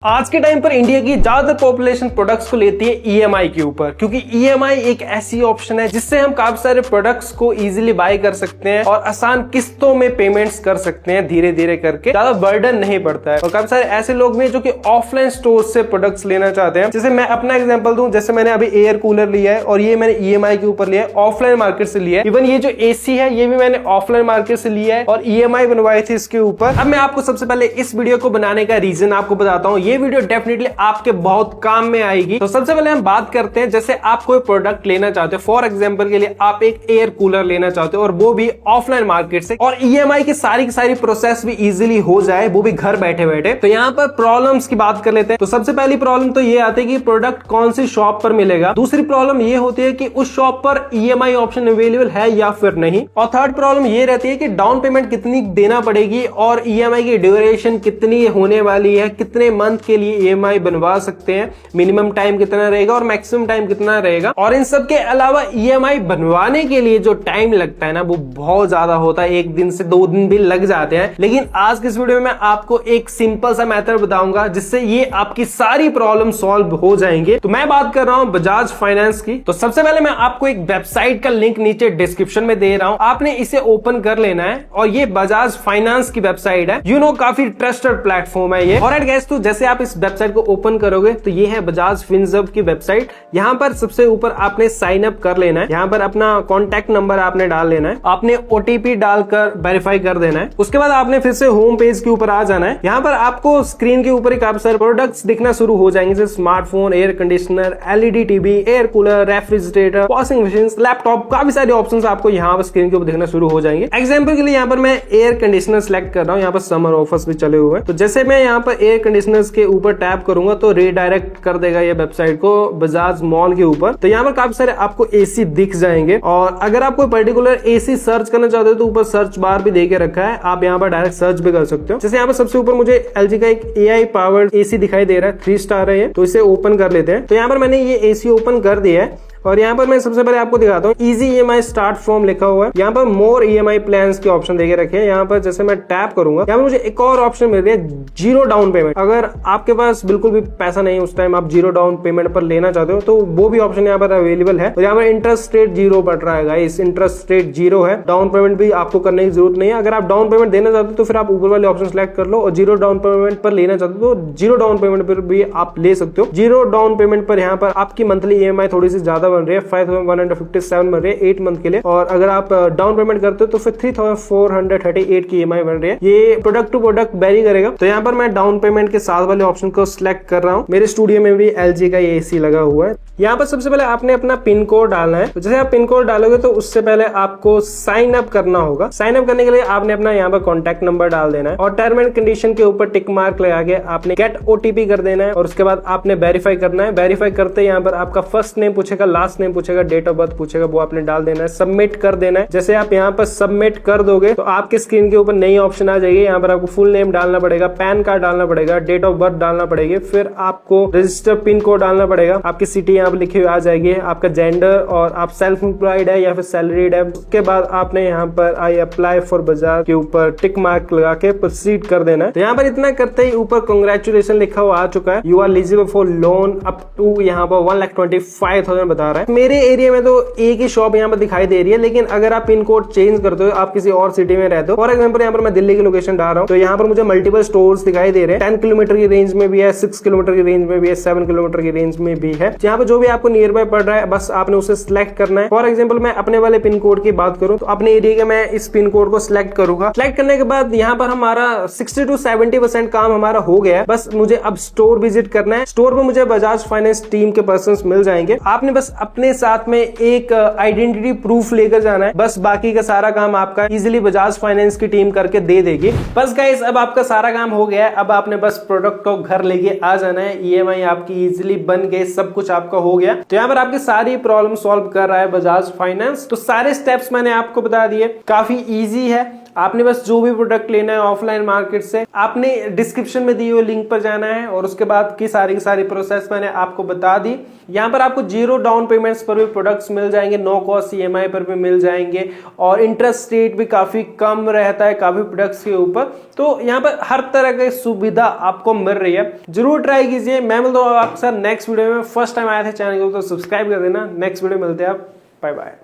आज के टाइम पर इंडिया की ज्यादातर पॉपुलेशन प्रोडक्ट्स को लेती है ईएमआई के ऊपर, क्योंकि ईएमआई एक ऐसी ऑप्शन है जिससे हम काफी सारे प्रोडक्ट्स को इजीली बाय कर सकते हैं और आसान किस्तों में पेमेंट्स कर सकते हैं, धीरे धीरे करके ज्यादा बर्डन नहीं पड़ता है। और काफी सारे ऐसे लोग भी हैं जो कि ऑफलाइन स्टोर से प्रोडक्ट्स लेना चाहते हैं। जैसे मैं अपना एग्जांपल दूं, जैसे मैंने अभी एयर कूलर लिया है और ये मैंने ईएमआई के ऊपर लिया है, ऑफलाइन मार्केट से लिया है। इवन ये जो एसी है ये भी मैंने ऑफलाइन मार्केट से लिया है और ईएमआई बनवाई थी इसके ऊपर। अब मैं आपको सबसे पहले इस वीडियो को बनाने का रीजन आपको बताता हूँ। ये वीडियो डेफिनेटली आपके बहुत काम में आएगी। तो सबसे पहले हम बात करते हैं, जैसे आप कोई प्रोडक्ट लेना चाहते हो, फॉर एग्जांपल के लिए आप एक एयर कूलर लेना चाहते हो और वो भी ऑफलाइन मार्केट से, और ईएमआई की सारी प्रोसेस भी इजीली हो जाए, वो भी घर बैठे बैठे। तो यहाँ पर प्रॉब्लम्स की बात कर लेते हैं। तो सबसे पहली प्रॉब्लम तो ये आती है कि प्रोडक्ट कौन सी शॉप पर मिलेगा। दूसरी प्रॉब्लम ये होती है कि उस शॉप पर ईएमआई ऑप्शन अवेलेबल है या फिर नहीं। और थर्ड प्रॉब्लम ये रहती है कि डाउन पेमेंट कितनी देना पड़ेगी और ईएमआई की ड्यूरेशन कितनी होने वाली है, कितने मंथ के लिए ईएमआई बनवा सकते हैं, मिनिमम टाइम कितना रहेगा और मैक्सिमम टाइम कितना रहेगा। और इन सब के अलावा ईएमआई बनवाने के लिए जो टाइम लगता है ना, वो बहुत ज्यादा होता है, 1 दिन से 2 दिन भी लग जाते हैं। लेकिन आज के इस वीडियो में मैं आपको एक सिंपल सा मेथड बताऊंगा जिससे ये आपकी सारी प्रॉब्लम सॉल्व हो जाएंगे। तो मैं बात कर रहा हूं बजाज फाइनेंस की। तो सबसे पहले मैं आपको एक वेबसाइट का लिंक नीचे डिस्क्रिप्शन में दे रहा हूं, आपने इसे ओपन कर लेना है और ये बजाज फाइनेंस की वेबसाइट है। काफी ट्रस्टेड प्लेटफॉर्म है ये। ऑलराइट गाइस, तो जैसे आप इस वेबसाइट को ओपन करोगे तो ये है बजाज फिनसर्व की वेबसाइट। यहाँ पर सबसे ऊपर आपने साइन अप कर लेना है। यहाँ पर अपना कॉन्टैक्ट नंबर आपने डाल लेना है, आपने ओटीपी डालकर वेरीफाई कर देना है। उसके बाद आपने फिर से होम पेज के ऊपर आ जाना है। यहाँ पर आपको स्क्रीन के ऊपर काफी सारे प्रोडक्ट्स दिखना शुरू हो जाएंगे, जैसे smartphone, air conditioner, LED TV, air cooler, refrigerator, washing machine, laptop, काफी सारे ऑप्शंस आपको यहाँ पर स्क्रीन के ऊपर दिखना शुरू हो जाएंगे। एग्जाम्पल के लिए यहाँ पर मैं एयर कंडीशनर सेलेक्ट कर रहा हूँ। यहाँ पर समर ऑफर्स भी चले हुए हैं। तो जैसे मैं यहाँ पर एयर कंडीशनर्स के ऊपर टैप करूंगा तो रीडायरेक्ट कर देगा ये वेबसाइट को बजाज मॉल के ऊपर। तो यहाँ पर काफी सारे आपको एसी दिख जाएंगे और अगर आप कोई पर्टिकुलर एसी सर्च करना चाहते हो तो ऊपर सर्च बार भी देके रखा है, आप यहाँ पर डायरेक्ट सर्च भी कर सकते हो। जैसे यहाँ पर सबसे ऊपर मुझे एलजी का एक एआई पावर्ड एसी दिखाई दे रहा है, 3 स्टार है ये, तो इसे ओपन कर लेते हैं। तो यहाँ पर मैंने ये एसी ओपन कर दिया है और यहाँ पर मैं सबसे पहले आपको दिखाता हूँ, इजी ईएमआई स्टार्ट फ्रॉम लिखा हुआ है। यहाँ पर मोर ईएमआई प्लान्स के ऑप्शन देके रखे हैं। यहाँ पर जैसे मैं टैप करूंगा, यहाँ पर मुझे एक और ऑप्शन मिल रहा है, 0 डाउन पेमेंट। अगर आपके पास बिल्कुल भी पैसा नहीं उस टाइम, आप 0 डाउन पेमेंट पर लेना चाहते हो तो वो भी ऑप्शन यहाँ पर अवेलेबल है। और यहाँ पर इंटरेस्ट रेट 0 पड़ रहा है गाइस, इंटरेस्ट रेट 0 है। डाउन पेमेंट भी आपको करने की जरूरत नहीं है। अगर आप डाउन पेमेंट देना चाहते हो तो फिर आप ऊपर वाले ऑप्शन सेलेक्ट कर लो, और 0 डाउन पेमेंट पर लेना चाहते हो तो 0 डाउन पेमेंट पर भी आप ले सकते हो। 0 डाउन पेमेंट पर यहाँ पर आपकी मंथली ईएमआई थोड़ी सी ज्यादा बन रही है, 5157 बन रही है 8 मंथ के लिए। और अगर आप डाउन पेमेंट करते हो तो फिर 3438 की ईएमआई बन रही है। ये प्रोडक्ट टू प्रोडक्ट वेरी करेगा। तो यहाँ पर मैं डाउन पेमेंट के साथ वाले ऑप्शन को सिलेक्ट कर रहा हूँ। मेरे स्टूडियो में भी एलजी का एसी लगा हुआ है। यहाँ पर सबसे पहले आपने अपना पिन कोड डालना है। तो जैसे आप पिन कोड डालोगे तो उससे पहले आपको साइन अप करना होगा। साइन अप करने के लिए आपने अपना यहाँ पर कॉन्टैक्ट नंबर डाल देना है और टर्म एंड कंडीशन के ऊपर टिक मार्क लगा के आपने गेट ओटीपी कर देना है और उसके बाद आपने वेरीफाई करना है। वेरीफाई करते यहाँ पर आपका फर्स्ट नेम पूछेगा, लास्ट नेम पूछेगा, डेट ऑफ बर्थ पूछेगा, वो आपने डाल देना है, सबमिट कर देना है। जैसे आप यहाँ पर सबमिट कर दोगे तो आपके स्क्रीन के ऊपर नई ऑप्शन आ जाएगी। यहाँ पर आपको फुल नेम डालना पड़ेगा, पैन कार्ड डालना पड़ेगा, डेट ऑफ बर्थ डालना पड़ेगी, फिर आपको रजिस्टर पिन कोड डालना पड़ेगा, आपकी सिटी यहाँ पर लिखी हुई आ जाएगी, आपका जेंडर और आप सेल्फ एम्प्लॉयड है या फिर सैलरीड है। उसके बाद आपने यहाँ पर आई अप्लाई फॉर बजाज के ऊपर टिक मार्क लगा के प्रोसीड कर देना है। तो यहाँ पर इतना करते ही ऊपर कांग्रेचुलेशन लिखा हुआ आ चुका है, you are eligible for loan up to यहाँ पर 1,25,000 बता रहा है। मेरे एरिया में तो एक ही शॉप यहाँ पर दिखाई दे रही है, लेकिन अगर आप पिन कोड चेंज करते हो, आप किसी और सिटी में रहते हो, फॉर एग्जांपल यहाँ पर मैं दिल्ली की लोकेशन डाल रहा हूँ, तो यहाँ पर मुझे मल्टीपल स्टोर्स दिखाई दे रहे हैं। 10 किलोमीटर की रेंज में भी है, 6 किलोमीटर की रेंज में भी है, 7 किलोमीटर की रेंज में भी है। यहाँ पर जो भी आपको नियर बाय पड़ रहा है बस आपने उसे सिलेक्ट करना है। फॉर एग्जांपल मैं अपने वाले पिन कोड की बात करूँ तो अपने एरिया के मैं इस पिन कोड को सिलेक्ट करूंगा। सिलेक्ट करने के बाद यहाँ पर हमारा 60 to 70% काम हमारा हो गया है। बस मुझे अब स्टोर विजिट करना है। स्टोर पे मुझे बजाज फाइनेंस टीम के पर्संस मिल जाएंगे। आपने बस अपने साथ में एक आइडेंटिटी प्रूफ लेकर जाना है, बस बाकी का सारा काम आपका इजीली बजाज फाइनेंस की टीम करके दे देगी। बस गाइस, अब आपका सारा काम हो गया है। अब आपने बस प्रोडक्ट को घर लेके आ जाना है। ईएमआई आपकी इजीली बन गई, सब कुछ आपका हो गया। तो यहाँ पर आपकी सारी प्रॉब्लम सॉल्व कर रहा है बजाज फाइनेंस। तो सारे स्टेप्स मैंने आपको बता दिए, काफी इजी है। आपने बस जो भी प्रोडक्ट लेना है ऑफलाइन मार्केट से, आपने डिस्क्रिप्शन में दिए हुए लिंक पर जाना है और उसके बाद की सारी प्रोसेस मैंने आपको बता दी। यहाँ पर आपको 0 डाउन पेमेंट्स पर भी प्रोडक्ट्स मिल जाएंगे, नो कॉस्ट EMI पर भी मिल जाएंगे और इंटरेस्ट रेट भी काफी कम रहता है काफी प्रोडक्ट्स के ऊपर। तो यहाँ पर हर तरह की सुविधा आपको मिल रही है, जरूर ट्राई कीजिए। मैं मिलता हूँ आपके साथ नेक्स्ट वीडियो में। फर्स्ट टाइम आए थे चैनल को तो सब्सक्राइब कर देना। नेक्स्ट वीडियो मिलते हैं आप, बाय बाय।